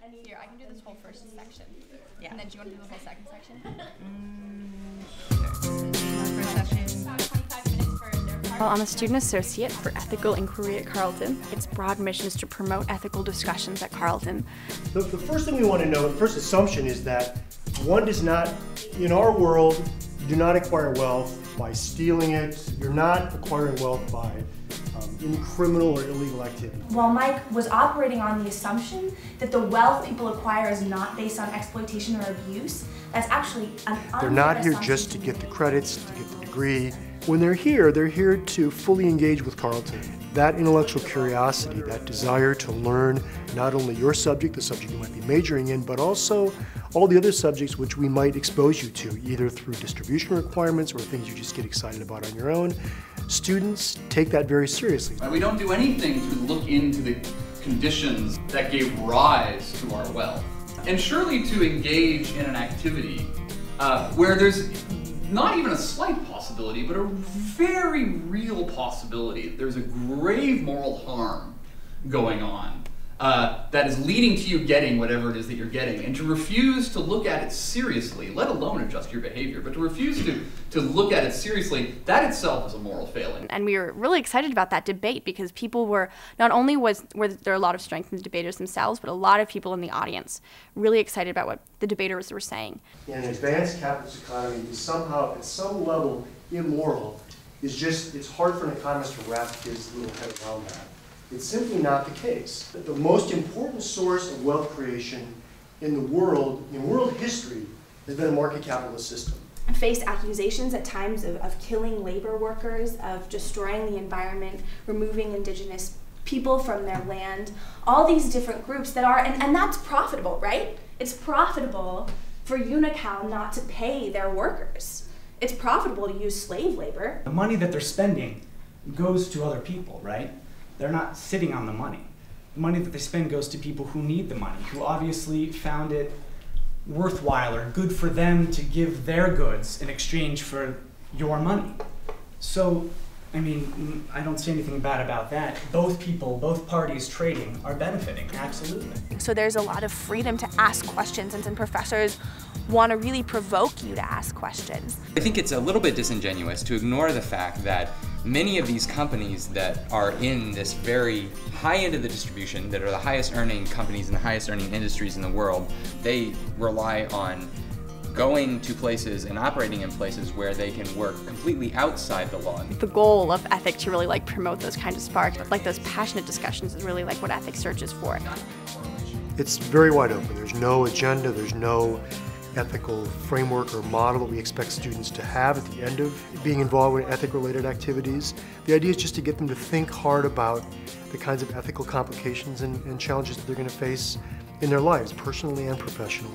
I can do this whole first section. Yeah. And then do you want to do the whole second section? First section. Well, I'm a student associate for ethical inquiry at Carleton. Its broad mission is to promote ethical discussions at Carleton. The first thing we want to know, the first assumption is that one does not, in our world, you do not acquire wealth by stealing it. You're not acquiring wealth by any criminal or illegal activity. While Mike was operating on the assumption that the wealth people acquire is not based on exploitation or abuse, that's actually an unfair They're not here assumption just to get the credits, to get the degree. When they're here to fully engage with Carleton. That intellectual curiosity, that desire to learn not only your subject, the subject you might be majoring in, but also all the other subjects which we might expose you to, either through distribution requirements or things you just get excited about on your own. Students take that very seriously. We don't do anything to look into the conditions that gave rise to our wealth. And surely to engage in an activity where there's not even a slight possibility, but a very real possibility there's a grave moral harm going on that is leading to you getting whatever it is that you're getting, and to refuse to look at it seriously, let alone adjust your behavior, but to refuse to look at it seriously, that itself is a moral failing. And we were really excited about that debate because people were, not only were there a lot of strength in the debaters themselves, but a lot of people in the audience really excited about what the debaters were saying. In an advanced capitalist economy, is somehow, at some level, immoral. It's hard for an economist to wrap his little head around that. It's simply not the case. The most important source of wealth creation in the world, in world history, has been a market capitalist system. Faced accusations at times of killing labor workers, of destroying the environment, removing indigenous people from their land, all these different groups that are, and that's profitable, right? It's profitable for Unocal not to pay their workers. It's profitable to use slave labor. The money that they're spending goes to other people, right? They're not sitting on the money. The money that they spend goes to people who need the money, who obviously found it worthwhile or good for them to give their goods in exchange for your money. So, I mean, I don't see anything bad about that. Both people, both parties trading are benefiting, absolutely. So there's a lot of freedom to ask questions, and some professors want to really provoke you to ask questions. I think it's a little bit disingenuous to ignore the fact that many of these companies that are in this very high end of the distribution, that are the highest earning companies and the highest earning industries in the world, they rely on going to places and operating in places where they can work completely outside the law. The goal of EthIC to really promote those kinds of sparks, like those passionate discussions, is really what EthIC searches for. It's very wide open. There's no agenda, there's no ethical framework or model that we expect students to have at the end of being involved with ethic-related activities. The idea is just to get them to think hard about the kinds of ethical complications and challenges that they're going to face in their lives, personally and professionally.